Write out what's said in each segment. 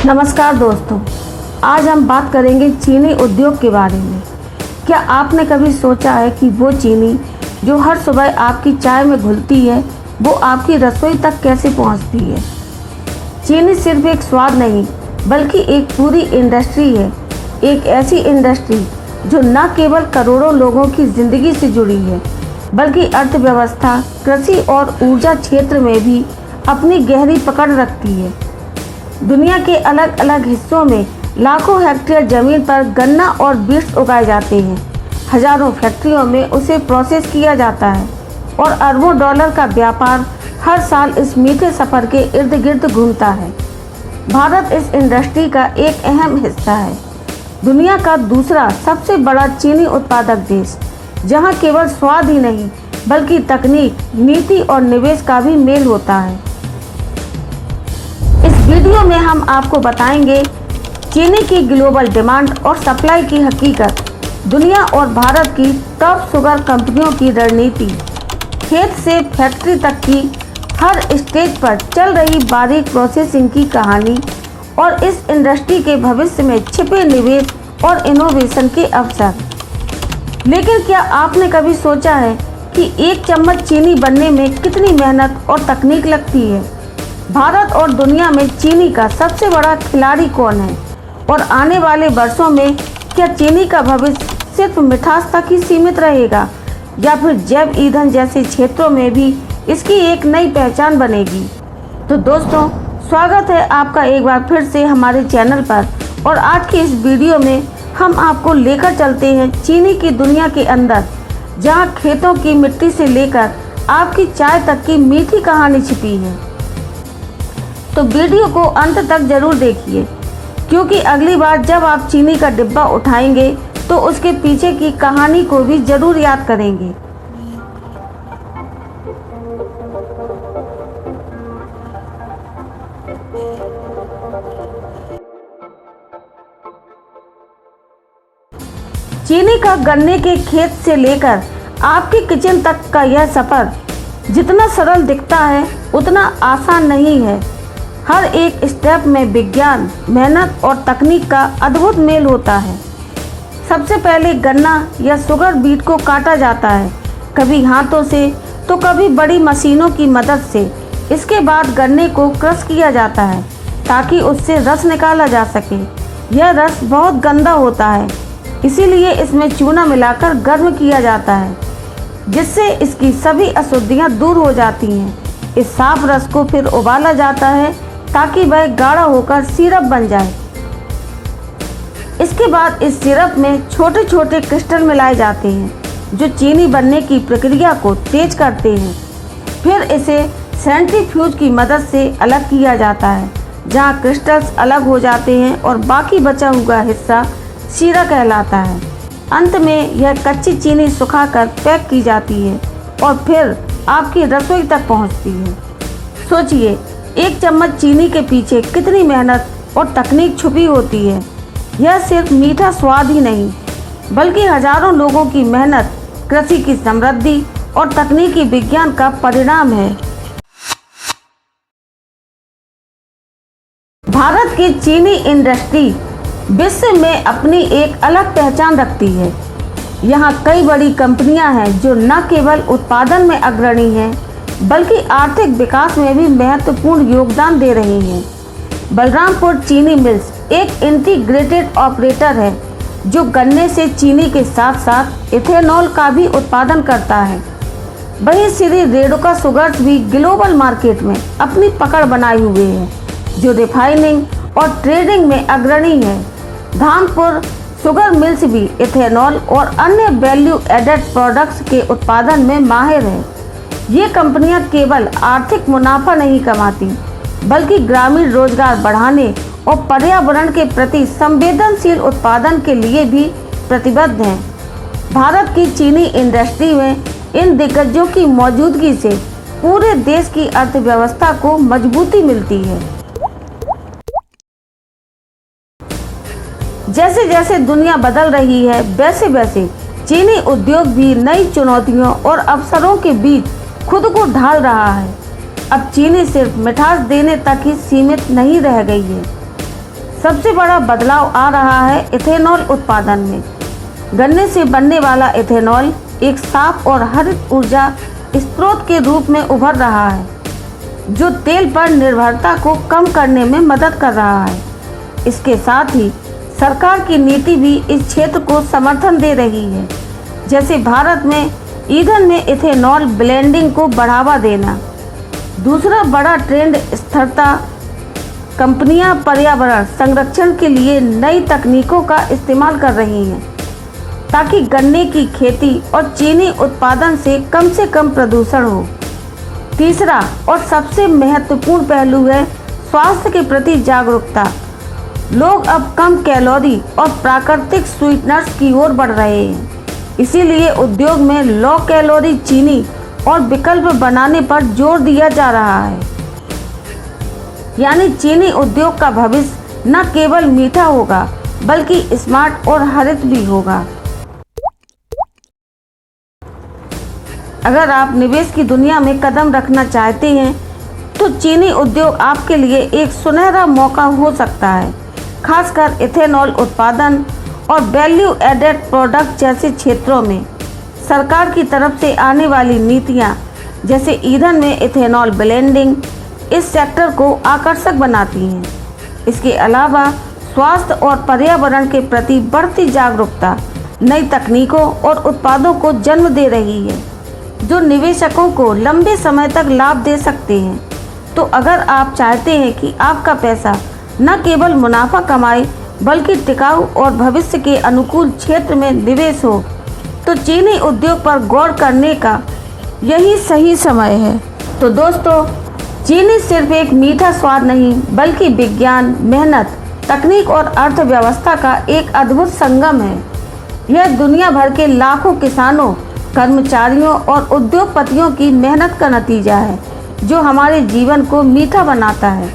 नमस्कार दोस्तों, आज हम बात करेंगे चीनी उद्योग के बारे में। क्या आपने कभी सोचा है कि वो चीनी जो हर सुबह आपकी चाय में घुलती है वो आपकी रसोई तक कैसे पहुंचती है। चीनी सिर्फ एक स्वाद नहीं बल्कि एक पूरी इंडस्ट्री है। एक ऐसी इंडस्ट्री जो न केवल करोड़ों लोगों की ज़िंदगी से जुड़ी है बल्कि अर्थव्यवस्था, कृषि और ऊर्जा क्षेत्र में भी अपनी गहरी पकड़ रखती है। दुनिया के अलग अलग हिस्सों में लाखों हेक्टेयर ज़मीन पर गन्ना और बीट्स उगाए जाते हैं। हजारों फैक्ट्रियों में उसे प्रोसेस किया जाता है और अरबों डॉलर का व्यापार हर साल इस मीठे सफ़र के इर्द गिर्द घूमता है। भारत इस इंडस्ट्री का एक अहम हिस्सा है। दुनिया का दूसरा सबसे बड़ा चीनी उत्पादक देश, जहां केवल स्वाद ही नहीं बल्कि तकनीक, नीति और निवेश का भी मेल होता है। इस वीडियो में हम आपको बताएंगे चीनी की ग्लोबल डिमांड और सप्लाई की हकीकत, दुनिया और भारत की टॉप शुगर कंपनियों की रणनीति, खेत से फैक्ट्री तक की हर स्टेज पर चल रही बारीक प्रोसेसिंग की कहानी और इस इंडस्ट्री के भविष्य में छिपे निवेश और इनोवेशन के अवसर। लेकिन क्या आपने कभी सोचा है कि एक चम्मच चीनी बनने में कितनी मेहनत और तकनीक लगती है। भारत और दुनिया में चीनी का सबसे बड़ा खिलाड़ी कौन है और आने वाले वर्षों में क्या चीनी का भविष्य सिर्फ मिठास तक ही सीमित रहेगा या फिर जैव ईंधन जैसे क्षेत्रों में भी इसकी एक नई पहचान बनेगी। तो दोस्तों, स्वागत है आपका एक बार फिर से हमारे चैनल पर। और आज की इस वीडियो में हम आपको लेकर चलते हैं चीनी की दुनिया के अंदर, जहां खेतों की मिट्टी से लेकर आपकी चाय तक की मीठी कहानी छिपी है। तो वीडियो को अंत तक जरूर देखिए, क्योंकि अगली बार जब आप चीनी का डिब्बा उठाएंगे तो उसके पीछे की कहानी को भी जरूर याद करेंगे। चीनी का गन्ने के खेत से लेकर आपकी किचन तक का यह सफ़र जितना सरल दिखता है उतना आसान नहीं है। हर एक स्टेप में विज्ञान, मेहनत और तकनीक का अद्भुत मेल होता है। सबसे पहले गन्ना या शुगर बीट को काटा जाता है, कभी हाथों से तो कभी बड़ी मशीनों की मदद से। इसके बाद गन्ने को क्रश किया जाता है ताकि उससे रस निकाला जा सके। यह रस बहुत गंदा होता है, इसीलिए इसमें चूना मिलाकर गर्म किया जाता है, जिससे इसकी सभी अशुद्धियाँ दूर हो जाती हैं। इस साफ रस को फिर उबाला जाता है ताकि वह गाढ़ा होकर सिरप बन जाए। इसके बाद इस सिरप में छोटे छोटे क्रिस्टल मिलाए जाते हैं जो चीनी बनने की प्रक्रिया को तेज करते हैं। फिर इसे सेंट्रीफ्यूज की मदद से अलग किया जाता है, जहां क्रिस्टल्स अलग हो जाते हैं और बाकी बचा हुआ हिस्सा शीरा कहलाता है। अंत में यह कच्ची चीनी सुखाकर पैक की जाती है और फिर आपकी रसोई तक पहुंचती है। सोचिए, एक चम्मच चीनी के पीछे कितनी मेहनत और तकनीक छुपी होती है। यह सिर्फ मीठा स्वाद ही नहीं बल्कि हजारों लोगों की मेहनत, कृषि की समृद्धि और तकनीकी विज्ञान का परिणाम है। भारत की चीनी इंडस्ट्री विश्व में अपनी एक अलग पहचान रखती है। यहाँ कई बड़ी कंपनियां हैं जो न केवल उत्पादन में अग्रणी हैं बल्कि आर्थिक विकास में भी महत्वपूर्ण योगदान दे रही हैं। बलरामपुर चीनी मिल्स एक इंटीग्रेटेड ऑपरेटर है जो गन्ने से चीनी के साथ साथ इथेनॉल का भी उत्पादन करता है। वहीं श्री रेणुका शुगर्स भी ग्लोबल मार्केट में अपनी पकड़ बनाए हुए है, जो रिफाइनिंग और ट्रेडिंग में अग्रणी है। धामपुर शुगर मिल्स भी इथेनॉल और अन्य वैल्यू एडेड प्रोडक्ट्स के उत्पादन में माहिर है। ये कंपनियां केवल आर्थिक मुनाफा नहीं कमाती बल्कि ग्रामीण रोजगार बढ़ाने और पर्यावरण के प्रति संवेदनशील उत्पादन के लिए भी प्रतिबद्ध हैं। भारत की चीनी इंडस्ट्री में इन दिग्गजों की मौजूदगी से पूरे देश की अर्थव्यवस्था को मजबूती मिलती है। जैसे जैसे दुनिया बदल रही है वैसे वैसे चीनी उद्योग भी नई चुनौतियों और अवसरों के बीच खुद को ढाल रहा है। अब चीनी सिर्फ मिठास देने तक ही सीमित नहीं रह गई है, सबसे बड़ा बदलाव आ रहा है इथेनॉल उत्पादन में। गन्ने से बनने वाला इथेनॉल एक साफ और हरित ऊर्जा स्रोत के रूप में उभर रहा है, जो तेल पर निर्भरता को कम करने में मदद कर रहा है। इसके साथ ही सरकार की नीति भी इस क्षेत्र को समर्थन दे रही है, जैसे भारत में ईंधन में इथेनॉल ब्लेंडिंग को बढ़ावा देना। दूसरा बड़ा ट्रेंड स्थिरता। कंपनियां पर्यावरण संरक्षण के लिए नई तकनीकों का इस्तेमाल कर रही हैं, ताकि गन्ने की खेती और चीनी उत्पादन से कम प्रदूषण हो। तीसरा और सबसे महत्वपूर्ण पहलू है स्वास्थ्य के प्रति जागरूकता। लोग अब कम कैलोरी और प्राकृतिक स्वीटनर्स की ओर बढ़ रहे हैं, इसीलिए उद्योग में लो कैलोरी चीनी और विकल्प बनाने पर जोर दिया जा रहा है। यानी चीनी उद्योग का भविष्य न केवल मीठा होगा, बल्कि स्मार्ट और हरित भी होगा। अगर आप निवेश की दुनिया में कदम रखना चाहते हैं, तो चीनी उद्योग आपके लिए एक सुनहरा मौका हो सकता है, खासकर इथेनॉल उत्पादन और वैल्यू एडेड प्रोडक्ट जैसे क्षेत्रों में। सरकार की तरफ से आने वाली नीतियां, जैसे ईंधन में इथेनॉल ब्लेंडिंग, इस सेक्टर को आकर्षक बनाती हैं। इसके अलावा स्वास्थ्य और पर्यावरण के प्रति बढ़ती जागरूकता नई तकनीकों और उत्पादों को जन्म दे रही है, जो निवेशकों को लंबे समय तक लाभ दे सकते हैं। तो अगर आप चाहते हैं कि आपका पैसा न केवल मुनाफा कमाए, बल्कि टिकाऊ और भविष्य के अनुकूल क्षेत्र में निवेश हो, तो चीनी उद्योग पर गौर करने का यही सही समय है। तो दोस्तों, चीनी सिर्फ एक मीठा स्वाद नहीं, बल्कि विज्ञान, मेहनत, तकनीक और अर्थव्यवस्था का एक अद्भुत संगम है। यह दुनिया भर के लाखों किसानों, कर्मचारियों और उद्योगपतियों की मेहनत का नतीजा है, जो हमारे जीवन को मीठा बनाता है।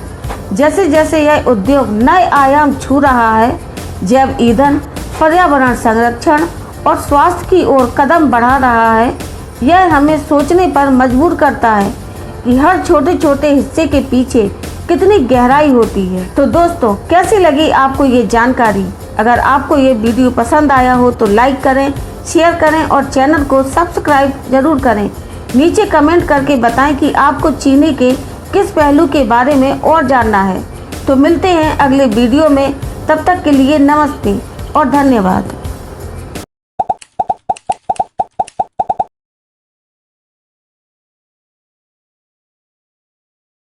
जैसे जैसे यह उद्योग नए आयाम छू रहा है, जैव ईंधन, पर्यावरण संरक्षण और स्वास्थ्य की ओर कदम बढ़ा रहा है, यह हमें सोचने पर मजबूर करता है कि हर छोटे छोटे हिस्से के पीछे कितनी गहराई होती है। तो दोस्तों, कैसी लगी आपको ये जानकारी? अगर आपको ये वीडियो पसंद आया हो तो लाइक करें, शेयर करें और चैनल को सब्सक्राइब जरूर करें। नीचे कमेंट करके बताएं कि आपको चीनी के किस पहलू के बारे में और जानना है। तो मिलते हैं अगले वीडियो में, तब तक के लिए नमस्ते और धन्यवाद।